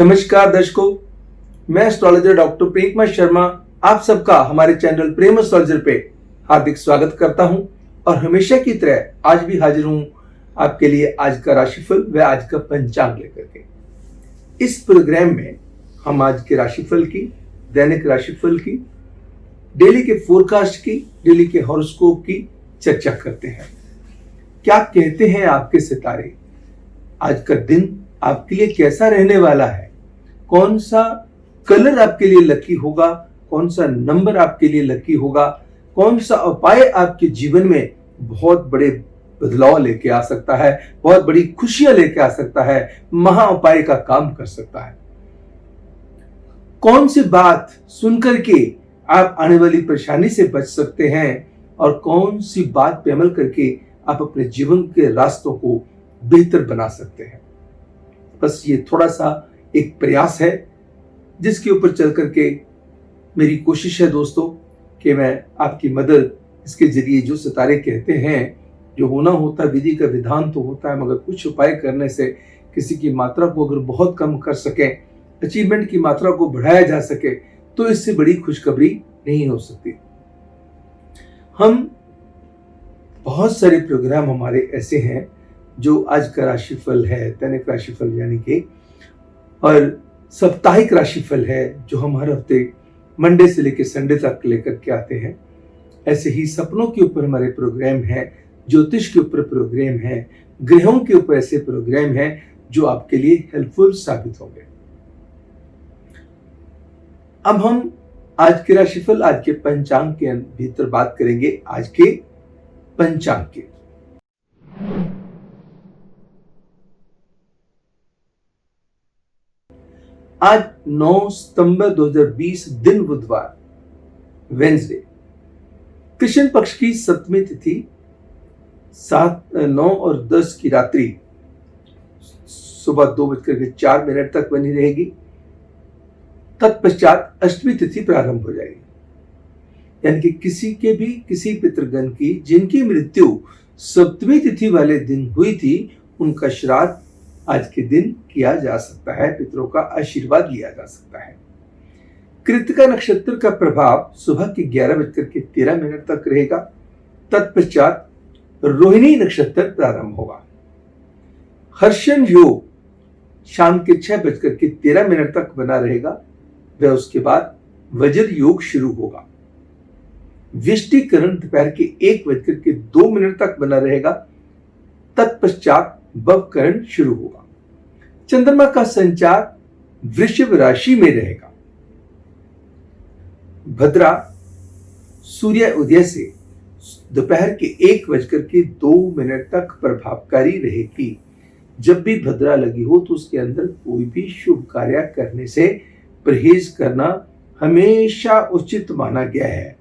नमस्कार दर्शकों, मैं एस्ट्रोलॉजर डॉक्टर प्रेम शर्मा आप सबका हमारे चैनल प्रेम एस्ट्रोलॉजर पे हार्दिक स्वागत करता हूं और हमेशा की तरह आज भी हाजिर हूं आपके लिए आज का राशिफल व आज का पंचांग लेकर के। इस प्रोग्राम में हम आज के राशिफल की, दैनिक राशिफल की, डेली के फोरकास्ट की, डेली के हॉरोस्कोप की चर्चा करते हैं। क्या कहते हैं आपके सितारे, आज का दिन आपके लिए कैसा रहने वाला है, कौन सा कलर आपके लिए लकी होगा, कौन सा नंबर आपके लिए लकी होगा, कौन सा उपाय आपके जीवन में बहुत बड़े बदलाव लेके आ सकता है, बहुत बड़ी खुशियां लेके आ सकता है, महा उपाय का काम कर सकता है। कौन सी बात सुनकर के आप आने वाली परेशानी से बच सकते हैं और कौन सी बात पे अमल करके आप अपने जीवन के रास्तों को बेहतर बना सकते हैं। बस ये थोड़ा सा एक प्रयास है जिसके ऊपर चल करके मेरी कोशिश है दोस्तों कि मैं आपकी मदद इसके जरिए, जो सितारे कहते हैं, जो होना होता है विधि का विधान तो होता है, मगर कुछ उपाय करने से किसी की मात्रा को अगर बहुत कम कर सकें, अचीवमेंट की मात्रा को बढ़ाया जा सके, तो इससे बड़ी खुशखबरी नहीं हो सकती। हम बहुत सारे प्रोग्राम हमारे ऐसे हैं जो आज का राशिफल है, दैनिक राशिफल यानी कि, और साप्ताहिक राशिफल है जो हम हर हफ्ते मंडे से लेकर संडे तक लेकर के आते हैं। ऐसे ही सपनों के ऊपर हमारे प्रोग्राम हैं, ज्योतिष के ऊपर प्रोग्राम हैं, ग्रहों के ऊपर ऐसे प्रोग्राम हैं जो आपके लिए हेल्पफुल साबित होंगे। अब हम आज के राशिफल, आज के पंचांग के भीतर बात करेंगे आज के पंचांग की। आज 9 सितंबर 2020 दिन बुधवार, वेंसडे, कृष्ण पक्ष की सप्तमी तिथि 7, 9 और 10 की रात्रि सुबह 2:04 तक बनी रहेगी। तत्पश्चात अष्टमी तिथि प्रारंभ हो जाएगी, यानी कि किसी पितृगण की जिनकी मृत्यु सप्तमी तिथि वाले दिन हुई थी, उनका श्राद्ध आज के दिन किया जा सकता है, पितरों का आशीर्वाद लिया जा सकता है। कृत्तिका नक्षत्र का प्रभाव सुबह के 11:13 तक रहेगा। तत्पश्चात रोहिणी नक्षत्र प्रारंभ होगा। हर्षण योग शाम के 6:13 तक बना रहेगा व उसके बाद वज्र योग शुरू होगा। विष्टिकरण दोपहर के 1:02 तक बना रहेगा। तत्पश्चात भवकरण शुरू होगा। चंद्रमा का संचार वृषभ राशि में रहेगा। भद्रा सूर्य उदय से दोपहर के 1:02 तक प्रभावकारी रहेगी। जब भी भद्रा लगी हो तो उसके अंदर कोई भी शुभ कार्य करने से परहेज करना हमेशा उचित माना गया है।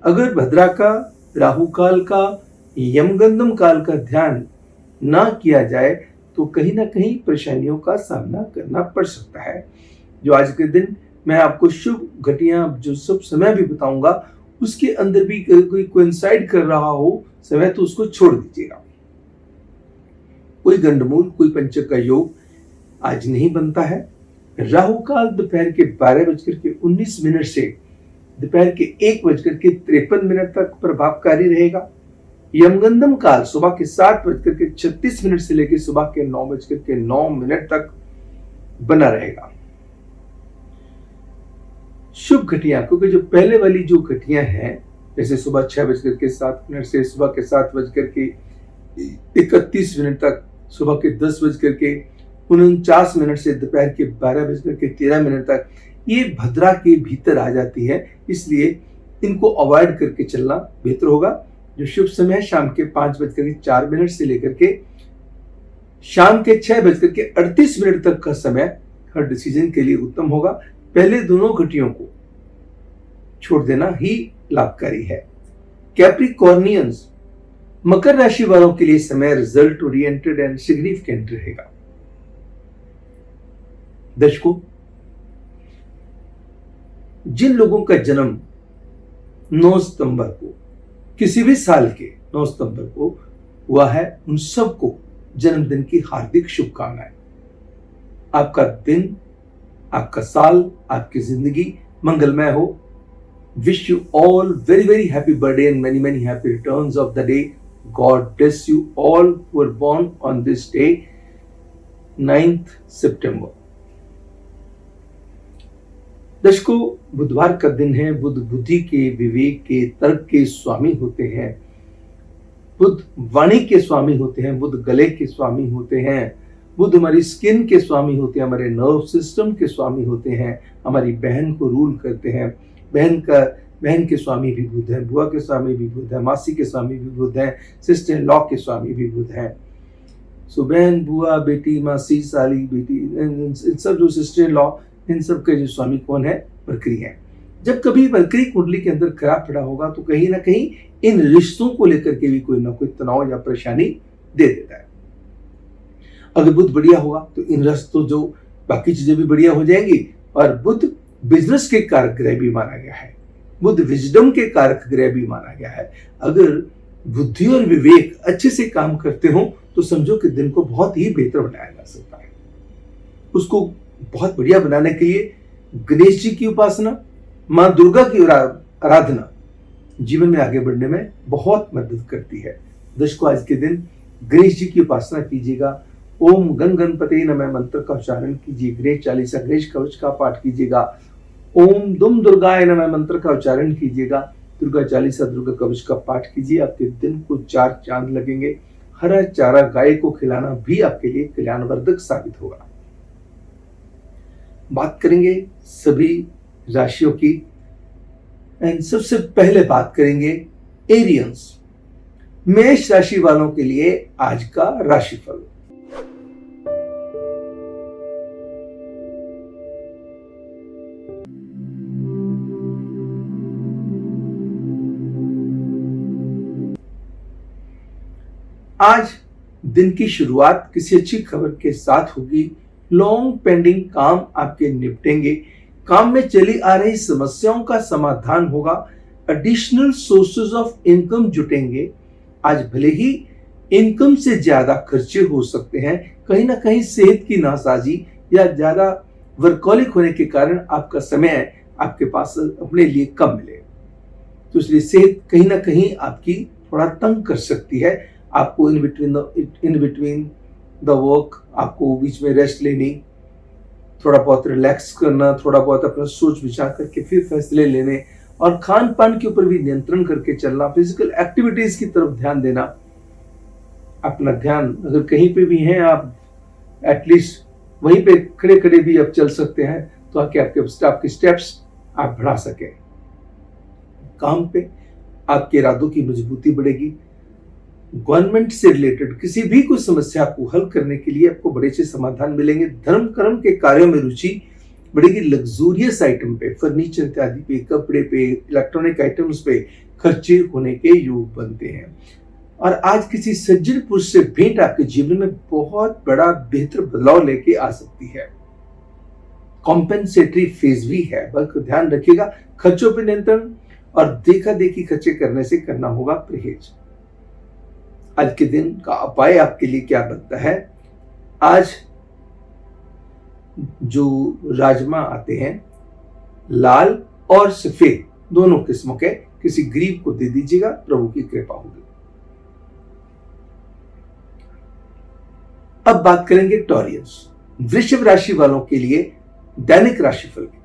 अगर भद्रा का, राहु काल का, यमगंधम काल का ध्यान ना किया जाए तो कहीं ना कहीं परेशानियों का सामना करना पड़ सकता है। जो आज के दिन मैं आपको शुभ घटिया, जो शुभ समय भी बताऊंगा, उसके अंदर भी कोई कोइंसाइड कर रहा हो समय, तो उसको छोड़ दीजिएगा। कोई गंडमूल, कोई पंचक का योग आज नहीं बनता है। राहु काल दोपहर के 12:19 से दोपहर के 1:53 तक प्रभावकारी रहेगा। यमगंधम काल सुबह के 7:36 से लेकर सुबह के 9:09 तक बना रहेगा। शुभ घटियां, क्योंकि जो पहले वाली जो घटियां हैं, जैसे सुबह 6:07 से सुबह के 7:31 तक, सुबह के 10:49 से दोपहर के 12:13 तक, ये भद्रा के भीतर आ जाती है, इसलिए इनको अवॉइड करके चलना बेहतर होगा। जो शुभ समय है शाम के 5:04 से लेकर के शाम के 6:38 तक का समय हर डिसीजन के लिए उत्तम होगा। पहले दोनों घटियों को छोड़ देना ही लाभकारी है। कैप्रिकॉर्नियंस, मकर राशि वालों के लिए समय रिजल्ट ओरिएंटेड एंड सिग्निफिकेंट रहेगा। दर्शकों, जिन लोगों का जन्म 9 सितंबर को, किसी भी साल के 9 सितंबर को हुआ है, उन सबको जन्मदिन की हार्दिक शुभकामनाएं। आपका दिन आपका साल, आपकी जिंदगी मंगलमय हो। Wish you all very very happy birthday and many many happy returns of the day. God bless you all who are born on this day 9th September. दर्शकों, बुधवार का दिन है। बुध बुद्धि के, विवेक के, तर्क के स्वामी होते हैं। बुध वाणी के स्वामी होते हैं। बुध गले के स्वामी होते हैं। बुध हमारी स्किन के स्वामी होते हैं। हमारे नर्व सिस्टम के स्वामी होते हैं। हमारी बहन को रूल करते हैं। बहन के स्वामी भी बुध है। बुआ के स्वामी भी बुध है। मासी के स्वामी भी बुध है। सिस्टर इन लॉ के स्वामी भी बुध है। सो बहन, बुआ, बेटी, मासी, साली, बेटी, इन सब जो सिस्टर इन लॉ, इन सब के जो स्वामी कौन है? मरकरी है। जब कभी मरकरी कुंडली के अंदर खराब पड़ा होगा तो कहीं ना कहीं इन रिश्तों को लेकर के भी कोई ना कोई तनाव या परेशानी दे देता है। अगर बुध बढ़िया होगा तो इन रिश्तों जो बाकी चीजें भी बढ़िया हो जाएंगी। और बुध बिजनेस के कारक ग्रह भी माना गया है। बुध विजडम के कारक ग्रह भी माना गया है। अगर बुद्धि और विवेक अच्छे से काम करते हो तो समझो कि दिन को बहुत ही बेहतर बनाया जा सकता है। उसको बहुत बढ़िया बनाने के लिए गणेश जी की उपासना, मां दुर्गा की आराधना जीवन में आगे बढ़ने में बहुत मदद करती है। दर्शकों, आज के दिन गणेश जी की उपासना कीजिएगा। ओम गण गणपते नमः मंत्र का उच्चारण कीजिए। गणेश चालीसा, गणेश कवच का पाठ कीजिएगा। ओम दुम दुर्गाय नमः मंत्र का उच्चारण कीजिएगा। दुर्गा चालीसा, दुर्गा कवच का पाठ कीजिए। आपके दिन को 4 चांद लगेंगे। हरा चारा गाय को खिलाना भी आपके लिए कल्याणवर्धक साबित होगा। बात करेंगे सभी राशियों की एंड सबसे पहले बात करेंगे एरियंस, मेष राशि वालों के लिए आज का राशिफल। आज दिन की शुरुआत किसी अच्छी खबर के साथ होगी। लॉन्ग पेंडिंग काम आपके निपटेंगे। काम में चली आ रही समस्याओं का समाधान होगा। एडिशनल सोर्सेज ऑफ इनकम जुटेंगे। आज भले ही इनकम से ज्यादा खर्चे हो सकते हैं, कहीं ना कहीं सेहत की नासाजी या ज्यादा वर्कहोलिक होने के कारण आपका समय आपके पास अपने लिए कम मिले, तो इसलिए सेहत कहीं ना कहीं आपकी थोड़ा तंग कर सकती है। आपको इन बिटवीन द वर्क आपको बीच में रेस्ट लेनी, थोड़ा बहुत रिलैक्स करना, थोड़ा बहुत अपना सोच विचार करके फिर फैसले लेने और खान पान के ऊपर भी नियंत्रण करके चलना, फिजिकल एक्टिविटीज की तरफ ध्यान देना। अपना ध्यान अगर कहीं पे भी हैं आप, एटलीस्ट वहीं पे खड़े खड़े भी आप चल सकते हैं तो आपके स्टेप्स आप बढ़ा सके। काम पे आपके इरादों की मजबूती बढ़ेगी। गवर्नमेंट से रिलेटेड किसी भी कोई समस्या को हल करने के लिए आपको बड़े अच्छे समाधान मिलेंगे। धर्म कर्म के कार्यों में रुचि बढ़ेगी। लग्जूरियस आइटम पे, फर्नीचर इत्यादि पे, कपड़े पे, इलेक्ट्रॉनिक आइटम्स पे खर्चे होने के योग बनते हैं। और आज किसी सज्जन पुरुष से भेंट आपके जीवन में बहुत बड़ा बेहतर बदलाव लेके आ सकती है। कॉम्पेंसेटरी फेज भी है, बल्कि ध्यान रखिएगा खर्चों पर नियंत्रण और देखा देखी खर्चे करने से करना होगा परहेज। आज के दिन का उपाय आपके लिए क्या बनता है? आज जो राजमा आते हैं, लाल और सफेद दोनों किस्मों के किसी गरीब को दे दीजिएगा, प्रभु की कृपा होगी। अब बात करेंगे टॉरियंस, वृषभ राशि वालों के लिए दैनिक राशिफल की।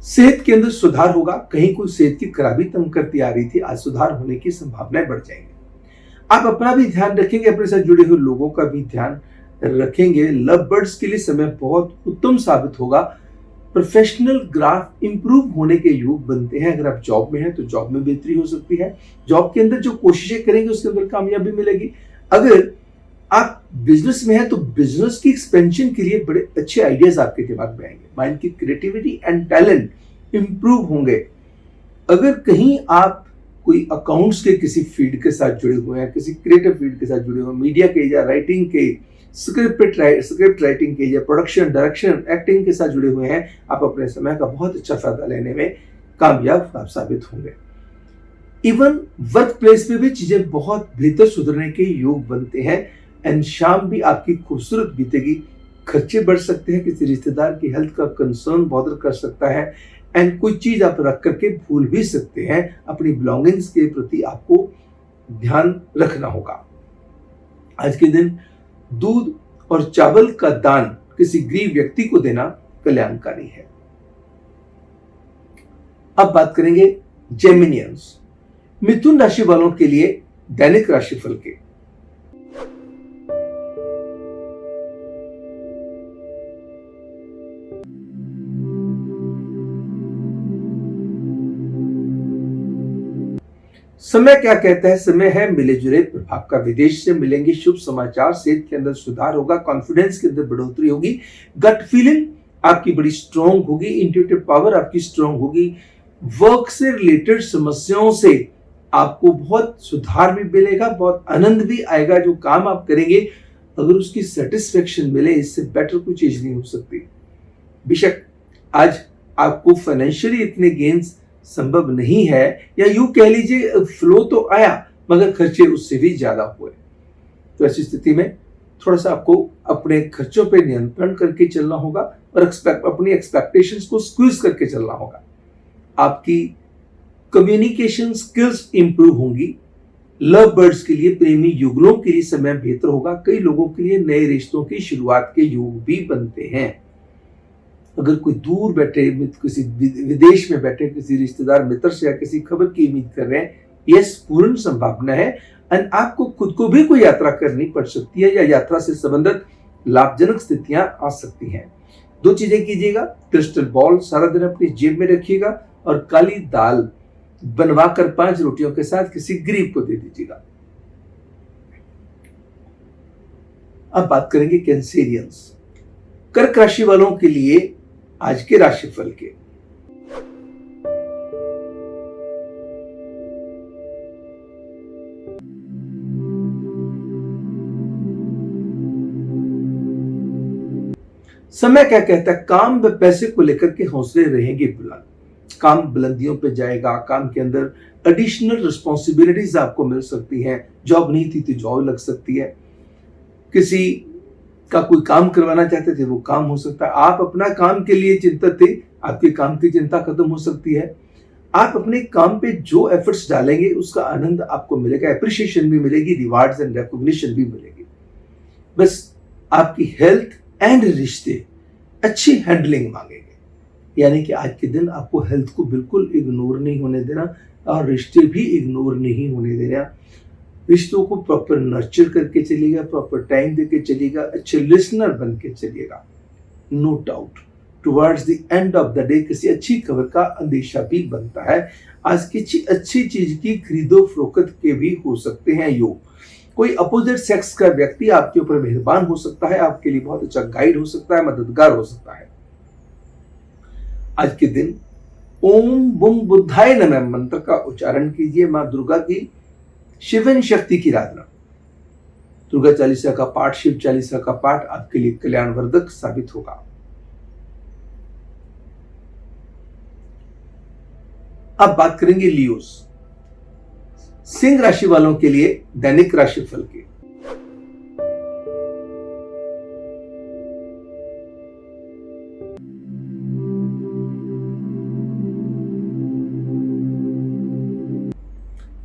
सेहत के अंदर सुधार होगा। कहीं कोई सेहत की खराबी तंग करती आ रही थी, आज सुधार होने की संभावनाएं बढ़ जाएंगी। आप अपना भी ध्यान रखेंगे, अपने साथ जुड़े हुए लोगों का भी ध्यान रखेंगे। लव बर्ड्स के लिए समय बहुत उत्तम साबित होगा। प्रोफेशनल ग्राफ इंप्रूव होने के योग बनते हैं। अगर आप जॉब में हैं तो जॉब में बेहतरी हो सकती है। जॉब के अंदर जो कोशिशें करेंगे उसके अंदर कामयाबी मिलेगी। अगर आप बिजनेस में हैं तो बिजनेस की एक्सपेंशन के लिए बड़े अच्छे आइडियाज आपके दिमाग में आएंगे। माइंड की क्रिएटिविटी एंड टैलेंट इंप्रूव होंगे। अगर कहीं आप कोई अकाउंट्स के किसी फील्ड के साथ जुड़े हुए हैं, किसी क्रिएटिव फील्ड के साथ जुड़े हुए हैं, मीडिया के या राइटिंग के, स्क्रिप्ट राइटिंग के या प्रोडक्शन, डायरेक्शन, एक्टिंग के साथ जुड़े हुए हैं, आप अपने समय का बहुत अच्छा फायदा लेने में कामयाब आप साबित होंगे। इवन वर्क प्लेस में भी चीजें बहुत बेहतर सुधरने के योग बनते हैं एंड शाम भी आपकी खूबसूरत बीतेगी। खर्चे बढ़ सकते हैं, किसी रिश्तेदार की हेल्थ का कंसर्न बॉदर कर सकता है एंड कोई चीज आप रख करके भूल भी सकते हैं। अपनी बिलोंगिंग्स के प्रति आपको ध्यान रखना होगा। आज के दिन दूध और चावल का दान किसी गरीब व्यक्ति को देना कल्याणकारी है। अब बात करेंगे जेमिनियंस, मिथुन राशि वालों के लिए दैनिक राशिफल के। समय क्या कहता है? समय है मिले जुले प्रभाव का। विदेश से मिलेंगे शुभ समाचार, सेहत के अंदर सुधार होगा, कॉन्फिडेंस के अंदर बढ़ोतरी होगी, गट फीलिंग आपकी बड़ी स्ट्रांग होगी, इंट्यूटिव पावर आपकी स्ट्रांग होगी। वर्क से रिलेटेड समस्याओं से आपको बहुत सुधार भी मिलेगा, बहुत आनंद भी आएगा। जो काम आप करेंगे अगर उसकी सेटिस्फेक्शन मिले, इससे बेटर कोई चीज नहीं हो सकती। बेशक आज आपको फाइनेंशियली इतने गेन्स संभव नहीं है, या यूं कह लीजिए फ्लो तो आया मगर खर्चे उससे भी ज्यादा हुए। तो ऐसी स्थिति में थोड़ा सा आपको अपने खर्चों पे नियंत्रण करके चलना होगा और अपनी एक्सपेक्टेशंस को स्क्वीज करके चलना होगा। आपकी कम्युनिकेशन स्किल्स इंप्रूव होंगी। लव बर्ड्स के लिए, प्रेमी युगलों के लिए समय बेहतर होगा। कई लोगों के लिए नए रिश्तों की शुरुआत के योग भी बनते हैं। अगर कोई दूर बैठे, किसी विदेश में बैठे किसी रिश्तेदार मित्र से या किसी खबर की उम्मीद कर रहे हैं, यस, पूर्ण संभावना है एंड आपको खुद को भी कोई यात्रा करनी पड़ सकती है या यात्रा से संबंधित लाभजनक स्थितियां आ सकती हैं। दो चीजें कीजिएगा, क्रिस्टल बॉल सारा दिन अपनी जेब में रखिएगा और काली दाल बनवाकर 5 रोटियों के साथ किसी गरीब को दे दीजिएगा। अब बात करेंगे कैंसेरियंस, कर्क राशि वालों के लिए आज के राशिफल के। समय क्या कहता है? काम व पैसे को लेकर के हौसले रहेंगे बुलंद, काम बुलंदियों पे जाएगा। काम के अंदर एडिशनल रिस्पॉन्सिबिलिटीज आपको मिल सकती हैं। जॉब नहीं थी तो जॉब लग सकती है। किसी का कोई काम करवाना चाहते थे वो काम हो सकता है। आप अपना काम के लिए चिंतित थे, आपके काम की चिंता खत्म हो सकती है। आप अपने काम पे जो एफर्ट्स डालेंगे उसका आनंद आपको मिलेगा, एप्रिशिएशन भी मिलेगी, रिवार्ड्स एंड रिकॉग्निशन भी मिलेगी। बस आपकी हेल्थ एंड रिश्ते अच्छी हैंडलिंग मांगेंगे, यानी कि आज के दिन आपको हेल्थ को बिल्कुल इग्नोर नहीं होने देना और रिश्ते भी इग्नोर नहीं होने देना। रिश्तों को प्रॉपर नर्चर करके चलिएगा, प्रॉपर टाइम देके चलिएगा, अच्छे लिसनर बन के चलिएगा। No doubt towards the end of the day किसी अच्छी खबर का अंदेशा भी बनता है। आज किसी अच्छी चीज की खरीदो फरोख्त के भी हो सकते हैं योग। कोई अपोजिट सेक्स का व्यक्ति आपके ऊपर मेहरबान हो सकता है, आपके लिए बहुत अच्छा गाइड हो सकता है, मददगार हो सकता है। आज के दिन ओम बुम बुद्धाय नमः मंत्र का उच्चारण कीजिए। मां दुर्गा की शिवन शक्ति की आराधना, दुर्गा चालीसा का पाठ, शिव चालीसा का पाठ आपके लिए कल्याणवर्धक साबित होगा। अब बात करेंगे लियोस, सिंह राशि वालों के लिए दैनिक राशिफल के।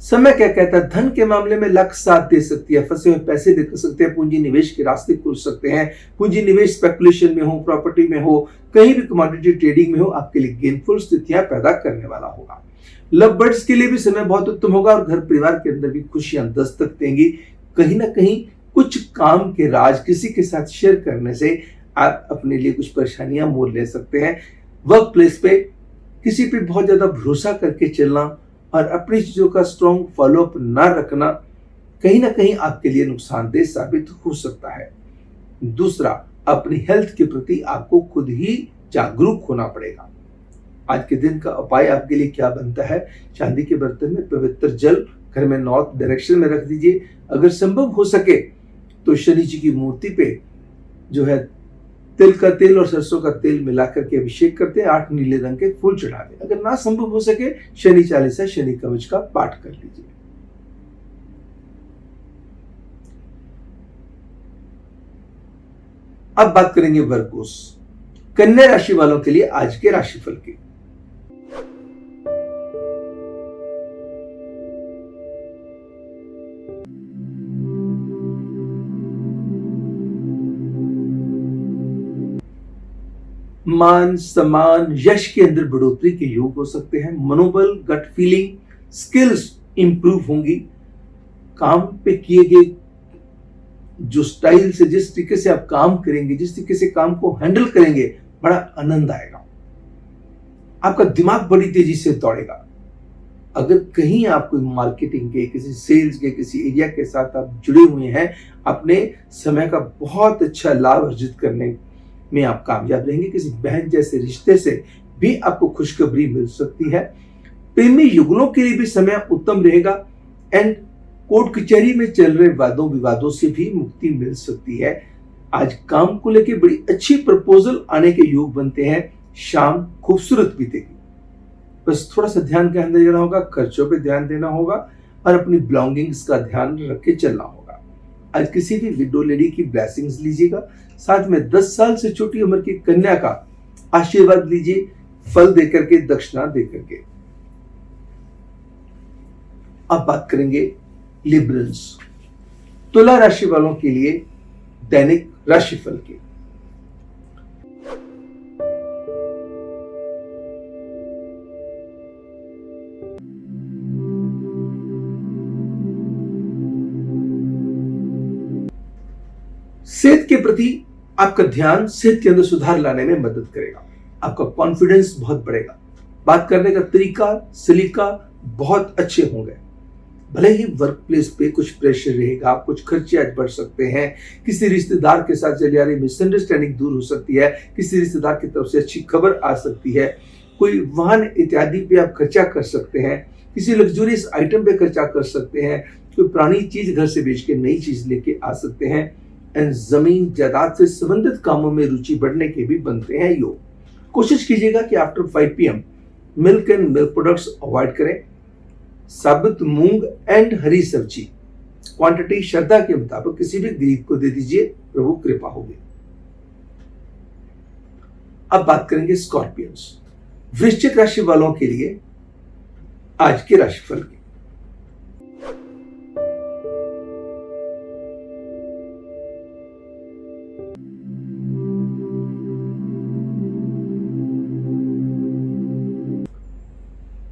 समय क्या कहता है? धन के मामले में लक साथ दे सकती है, फंसे हुए पैसे दे सकते हैं, पूंजी निवेश के रास्ते खुल सकते हैं। पूंजी निवेश स्पेकुलेशन में हो, प्रॉपर्टी में हो, कहीं भी कमोडिटी ट्रेडिंग में हो, आपके लिए गेनफुल स्थितियां पैदा करने वाला होगा। लव बर्ड्स के लिए भी समय बहुत उत्तम होगा और घर परिवार के अंदर भी खुशियां दस्तक देंगी। कहीं ना कहीं कुछ काम के राज किसी के साथ शेयर करने से आप अपने लिए कुछ परेशानियां मोल ले सकते हैं। वर्क प्लेस पे किसी पे बहुत ज्यादा भरोसा करके चलना और अपनी चीजों का स्ट्रॉन्ग फॉलोअप ना रखना कहीं ना कहीं आपके लिए नुकसानदेह साबित हो सकता है। दूसरा, अपनी हेल्थ के प्रति आपको खुद ही जागरूक होना पड़ेगा। आज के दिन का उपाय आपके लिए क्या बनता है? चांदी के बर्तन में पवित्र जल घर में नॉर्थ डायरेक्शन में रख दीजिए। अगर संभव हो सके तो शनि जी की मूर्ति पे जो है तिल का तेल और सरसों का तेल मिलाकर के अभिषेक करते हैं, 8 नीले रंग के फूल चढ़ा दें। अगर ना संभव हो सके शनि चालीसा शनि कवच का पाठ कर लीजिए। अब बात करेंगे वर्गोस, कन्या राशि वालों के लिए आज के राशिफल की। मान सम्मान यश के अंदर बढ़ोतरी के योग हो सकते हैं। मनोबल, गट फीलिंग, स्किल्स इंप्रूव होंगी। काम पे किए गए जो स्टाइल से, जिस तरीके से आप काम करेंगे, जिस तरीके से काम को हैंडल करेंगे, बड़ा आनंद आएगा। आपका दिमाग बड़ी तेजी से दौड़ेगा। अगर कहीं आप कोई मार्केटिंग के, किसी सेल्स के, किसी एरिया के साथ आप जुड़े हुए हैं, अपने समय का बहुत अच्छा लाभ अर्जित करने में आप कामयाब रहेंगे। किसी बहन जैसे रिश्ते से भी आपको खुशखबरी मिल सकती है। प्रेमी युगलों के लिए भी समय उत्तम रहेगा एंड कोर्ट कचहरी में चल रहे वादों विवादों से भी मुक्ति मिल सकती है। आज काम को लेकर बड़ी अच्छी प्रपोजल आने के योग बनते हैं। शाम खूबसूरत बीतेगी। बस थोड़ा सा ध्यान के अंदर देना होगा, खर्चों पे ध्यान देना होगा और अपनी बिलोंगिंग्स का ध्यान रख के चलना होगा। आज किसी भी विडो लेडी की ब्लेसिंग्स लीजिएगा। साथ में 10 साल से छोटी उम्र की कन्या का आशीर्वाद लीजिए, फल देकर के, दक्षिणा देकर के। अब बात करेंगे लिबरल्स, तुला राशि वालों के लिए दैनिक राशिफल की। सेहत के प्रति आपका ध्यान सेहत के अंदर सुधार लाने में मदद करेगा। आपका कॉन्फिडेंस बहुत बढ़ेगा। बात करने का तरीका, सलीका बहुत अच्छे होंगे। भले ही वर्क प्लेस पे कुछ प्रेशर रहेगा, कुछ खर्चे आज बढ़ सकते हैं, किसी रिश्तेदार के साथ चली आ रही मिसअंडरस्टैंडिंग दूर हो सकती है, किसी रिश्तेदार की तरफ से अच्छी खबर आ सकती है, कोई वाहन इत्यादि पे आप खर्चा कर सकते हैं, किसी लग्जूरियस आइटम पे खर्चा कर सकते हैं, कोई पुरानी चीज घर से बेच के नई चीज लेके आ सकते हैं एंड जमीन जायदाद से संबंधित कामों में रुचि बढ़ने के भी बनते हैं योग। कोशिश कीजिएगा कि after 5 PM milk and milk products avoid करें। साबुत मूंग एंड हरी सब्जी क्वांटिटी श्रद्धा के मुताबिक किसी भी गरीब को दे दीजिए, प्रभु कृपा होगी। अब बात करेंगे स्कॉर्पियंस, वृश्चिक राशि वालों के लिए आज के राशिफल की।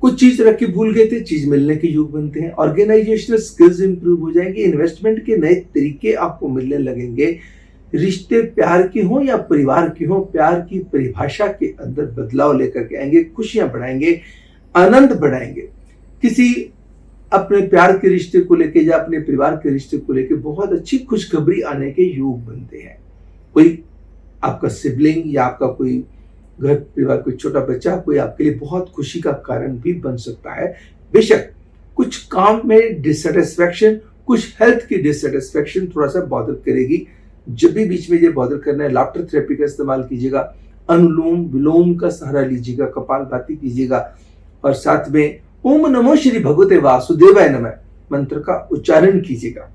कुछ चीज रख के भूल गए थे, चीज मिलने के योग बनते हैं। ऑर्गेनाइजेशनल स्किल्स इंप्रूव हो जाएंगे। इन्वेस्टमेंट के नए तरीके आपको मिलने लगेंगे। रिश्ते प्यार के हों या परिवार के हों, प्यार की परिभाषा के अंदर बदलाव लेकर के आएंगे, खुशियां बढ़ाएंगे, आनंद बढ़ाएंगे। किसी अपने प्यार के रिश्ते को लेके या अपने परिवार के रिश्ते को लेके बहुत अच्छी खुशखबरी आने के योग बनते हैं। कोई आपका सिबलिंग या आपका कोई घर परिवार, कोई छोटा बच्चा, कोई आपके लिए बहुत खुशी का कारण भी बन सकता है। बेशक कुछ काम में डिससेटिस्फैक्शन, कुछ हेल्थ की डिससेटिस्फैक्शन थोड़ा सा बॉदर करेगी। जब भी बीच में ये बॉदर करना है, लाफ्टर थेरेपी का इस्तेमाल कीजिएगा, अनुलोम विलोम का सहारा लीजिएगा, कपालभाति कीजिएगा और साथ में ओम नमो श्री भगवते वासुदेवाय नमः मंत्र का उच्चारण कीजिएगा।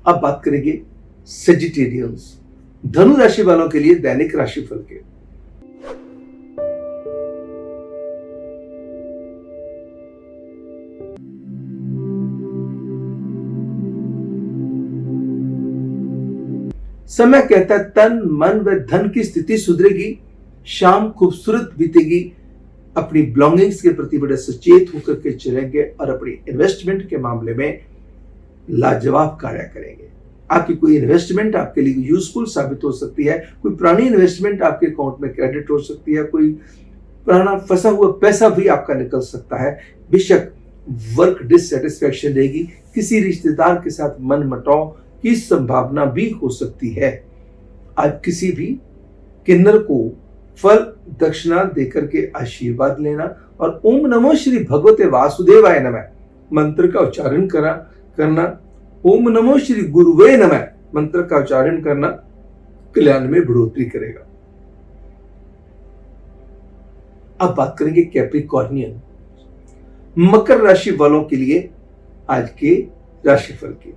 अब बात करेंगे सेजिटेरियंस, धनु राशि वालों के लिए दैनिक राशिफल के। समय कहता है तन मन व धन की स्थिति सुधरेगी। शाम खूबसूरत बीतेगी। अपनी बिलोंगिंग्स के प्रति बड़े सचेत होकर के चलेंगे और अपनी इन्वेस्टमेंट के मामले में लाजवाब कार्य करेंगे। आपकी कोई इन्वेस्टमेंट आपके लिए यूजफुल साबित हो सकती है। कोई पुरानी इन्वेस्टमेंट आपके अकाउंट में क्रेडिट हो सकती है। कोई पुराना फंसा हुआ पैसा भी आपका निकल सकता है। बेशक वर्क डिससेटिस्फैक्शन रहेगी। किसी रिश्तेदार के साथ मनमुटाव की संभावना भी हो सकती है। आज किसी भी किन्नर को फल दक्षिणा देकर के आशीर्वाद लेना और ओम नमो श्री भगवते वासुदेवाय नमः मंत्र का उच्चारण करना। ओम नमो श्री गुरुवे नमः मंत्र का उच्चारण करना कल्याण में बढ़ोतरी करेगा। अब बात करेंगे कैप्रिकॉर्नियन, मकर राशि वालों के लिए आज के राशिफल की।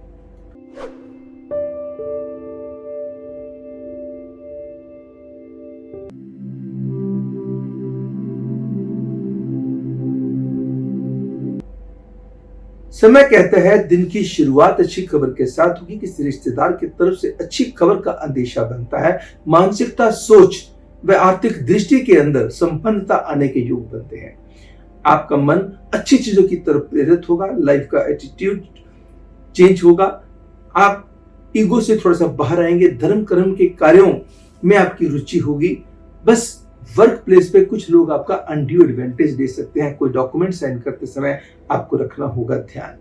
समय कहता है दिन की शुरुआत अच्छी खबर के साथ होगी। किसी रिश्तेदार की तरफ से अच्छी खबर का अंदेशा बनता है। मानसिकता, सोच व आर्थिक दृष्टि के अंदर संपन्नता आने के योग बनते हैं। आपका मन अच्छी चीजों की तरफ प्रेरित होगा। लाइफ का एटीट्यूड चेंज होगा। आप ईगो से थोड़ा सा बाहर आएंगे। धर्म कर्म के कार्यों में आपकी रुचि होगी। बस वर्क प्लेस पे कुछ लोग आपका अनड्यू एडवांटेज दे सकते हैं। कोई डॉक्यूमेंट साइन करते समय आपको रखना होगा ध्यान।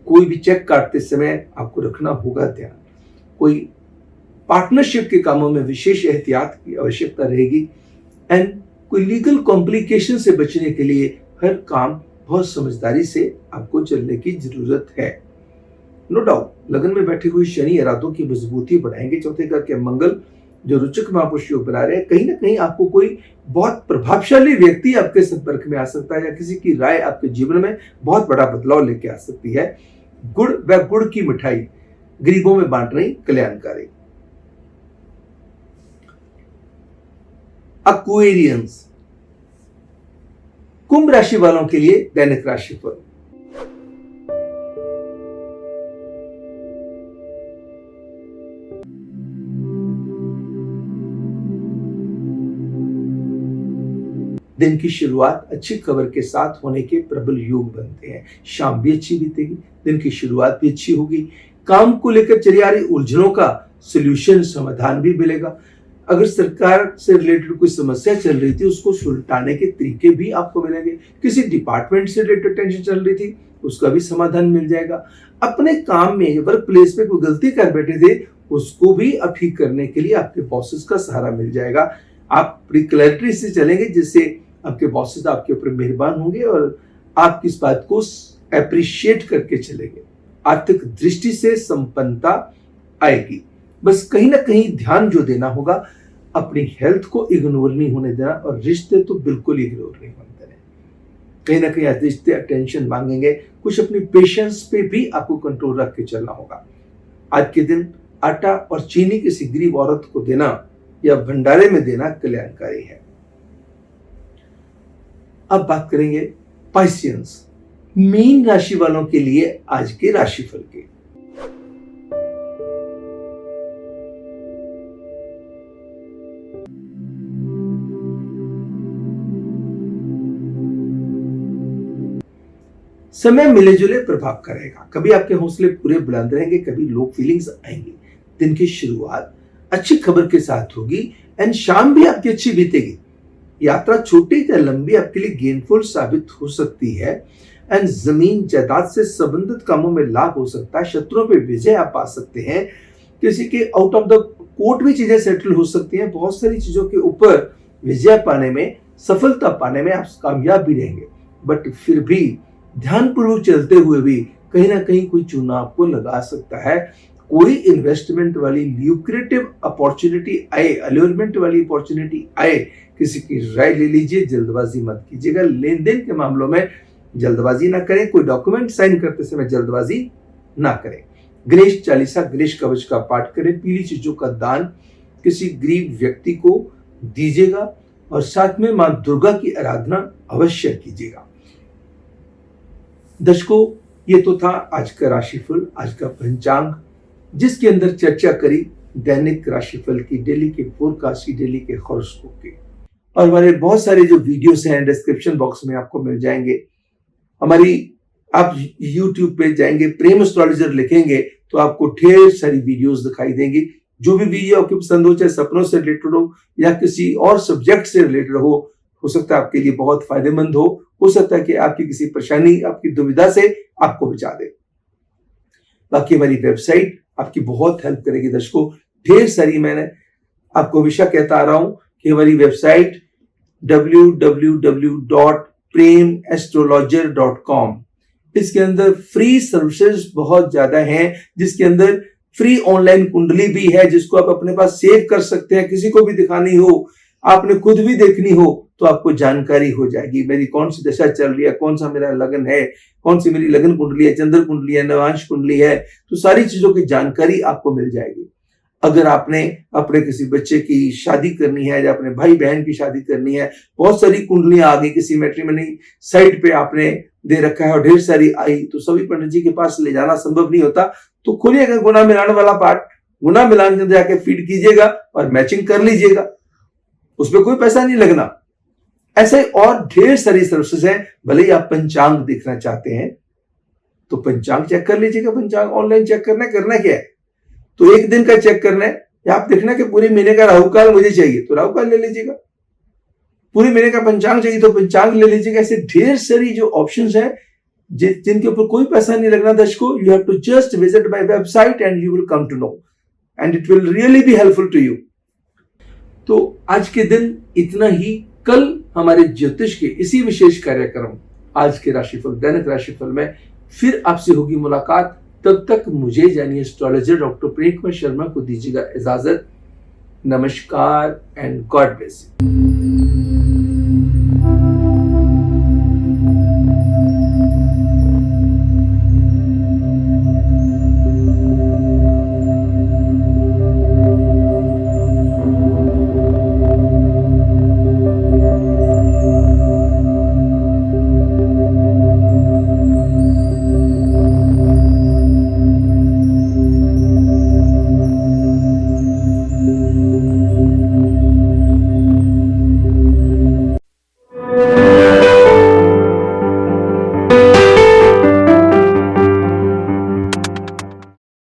कोई भी चेक काटते समय आपको रखना होगा ध्यान। कोई पार्टनरशिप के कामों में विशेष एहतियात की आवश्यकता रहेगी। एंड कोई लीगल कॉम्प्लिकेशन से बचने के लिए हर काम बहुत समझदारी से आपको चलने की जरूरत है। नो डाउट लगन में बैठे हुए शनि इरादों की मजबूती बढ़ाएंगे। चौथे घर के मंगल जो रुचक महापुरुष योग बना रहे हैं, कहीं ना कहीं आपको कोई बहुत प्रभावशाली व्यक्ति आपके संपर्क में आ सकता है या किसी की राय आपके जीवन में बहुत बड़ा बदलाव लेके आ सकती है। गुड़ व गुड़ की मिठाई गरीबों में बांट रही कल्याणकारी। एक्वेरियंस, कुंभ राशि वालों के लिए दैनिक राशिफल। दिन की शुरुआत अच्छी खबर के साथ होने के प्रबल योग बनते हैं। शाम भी अच्छी बीतेगी। दिन की शुरुआत भी अच्छी होगी। काम को लेकर चली आ रही उलझनों का सॉल्यूशन, समाधान भी मिलेगा। अगर सरकार से रिलेटेड कोई समस्या चल रही थी उसको सुलटाने के तरीके भी आपको मिलेंगे। किसी डिपार्टमेंट से रिलेटेड टेंशन चल रही थी उसका भी समाधान मिल जाएगा। अपने काम में वर्क प्लेस पे कोई गलती कर बैठे थे उसको भी अब ठीक करने के लिए आपके बॉसेस का सहारा मिल जाएगा। आप बड़ी क्लैरिटी से चलेंगे जिससे आपके बॉसेस आपके ऊपर मेहरबान होंगे और आप इस बात को एप्रिशिएट करके चलेंगे। आर्थिक दृष्टि से संपन्नता आएगी। बस कहीं ना कहीं ध्यान जो देना होगा, अपनी हेल्थ को इग्नोर नहीं होने देना और रिश्ते तो बिल्कुल इग्नोर नहीं होने देना। कहीं ना कहीं रिश्ते अटेंशन मांगेंगे। कुछ अपनी पेशेंस पे भी आपको कंट्रोल रख के चलना होगा। आज के दिन आटा और चीनी किसी गरीब औरत को देना या भंडारे में देना कल्याणकारी है। अब बात करेंगे पाइसियंस, मीन राशि वालों के लिए आज के राशिफल के। समय मिले जुले प्रभाव करेगा। कभी आपके हौसले पूरे बुलंद रहेंगे, कभी लो फीलिंग्स आएंगी। दिन की शुरुआत अच्छी खबर के साथ होगी एंड शाम भी आपकी अच्छी बीतेगी। यात्रा छोटी या लंबी आपके लिए गेनफुल साबित हो सकती है एंड जमीन जायदाद से संबंधित कामों में लाभ हो सकता है। शत्रुओं पे विजय आप पा सकते हैं। किसी के आउट ऑफ द कोर्ट भी चीजें सेटल हो सकती हैं। बहुत सारी चीजों के ऊपर विजय पाने में, सफलता पाने में आप कामयाब भी रहेंगे। बट फिर भी ध्यानपूर्वक चलते हुए भी कहीं ना कहीं कोई चूना आपको लगा सकता है। कोई इन्वेस्टमेंट वाली ल्यूक्रेटिव अपॉर्चुनिटी आए, अल्योरमेंट वाली अपॉर्चुनिटी आए, किसी की राय ले लीजिए। जल्दबाजी मत कीजिएगा। लेन देन के मामलों में जल्दबाजी ना करें। कोई डॉक्यूमेंट साइन करते समय जल्दबाजी ना करें। गणेश चालीसा, गणेश कवच का पाठ करें। पीली चीजों का दान किसी गरीब व्यक्ति को दीजिएगा और साथ में मां दुर्गा की आराधना अवश्य कीजिएगा। दर्शकों, ये तो था आज का राशिफल, आज का पंचांग, जिसके अंदर चर्चा करी दैनिक राशिफल की, डेली के फोरकास्ट की, डेली के हॉरोस्कोप की। और हमारे बहुत सारे जो वीडियोस हैं डिस्क्रिप्शन बॉक्स में आपको मिल जाएंगे। हमारी आप YouTube पे जाएंगे, प्रेम एस्ट्रोलॉजर लिखेंगे तो आपको ढेर सारी वीडियोस दिखाई देंगी। जो भी वीडियो आपको पसंद हो, चाहे सपनों से रिलेटेड हो या किसी और सब्जेक्ट से रिलेटेड हो सकता है आपके लिए बहुत फायदेमंद हो सकता है कि आपकी किसी परेशानी, आपकी दुविधा से आपको बचा दे। बाकी हमारी वेबसाइट आपकी बहुत हेल्प करेगी दर्शकों। ढेर सारी, मैंने आपको हमेशा कहता आ रहा हूं कि हमारी वेबसाइट www.premastrologer.com, इसके अंदर फ्री सर्विसेज बहुत ज्यादा हैं, जिसके अंदर फ्री ऑनलाइन कुंडली भी है जिसको आप अपने पास सेव कर सकते हैं। किसी को भी दिखानी हो, आपने खुद भी देखनी हो तो आपको जानकारी हो जाएगी मेरी कौन सी दशा चल रही है, कौन सा मेरा लगन है, कौन सी मेरी लगन कुंडली है, चंद्र कुंडली है, नवांश कुंडली है, तो सारी चीजों की जानकारी आपको मिल जाएगी। अगर आपने अपने किसी बच्चे की शादी करनी है या अपने भाई बहन की शादी करनी है, बहुत सारी कुंडलियां आ गई, किसी मैट्रिमनी साइट पे आपने दे रखा है और ढेर सारी आई, तो सभी पंडित जी के पास ले जाना संभव नहीं होता। तो खोलिएगा गुना मिलान वाला पार्ट, गुना मिलान के अंदर जाके फीड कीजिएगा और मैचिंग कर लीजिएगा, उसमें कोई पैसा नहीं लगना। ऐसे और ढेर सारी सर्विसेज हैं। भले ही आप पंचांग देखना चाहते हैं तो पंचांग चेक कर लीजिएगा, पंचांग ऑनलाइन चेक करना क्या है, तो एक दिन का चेक करना है, या आप देखना कि पूरे महीने का राहु काल मुझे चाहिए तो राहु काल ले लीजिएगा, पूरे महीने का पंचांग चाहिए तो पंचांग ले लीजिएगा। ऐसे ढेर सारी जो ऑप्शंस हैं जिनके ऊपर कोई पैसा नहीं लगना दर्शकों। You have to just visit my website and you will come to know and it will really be helpful to you. तो आज के दिन इतना ही। कल हमारे ज्योतिष के इसी विशेष कार्यक्रम आज के राशिफल दैनिक राशिफल में फिर आपसे होगी मुलाकात। तब तक मुझे यानी एस्ट्रोलॉजर डॉक्टर प्रेम कुमार शर्मा को दीजिएगा इजाजत। नमस्कार एंड गॉड ब्लेस यू।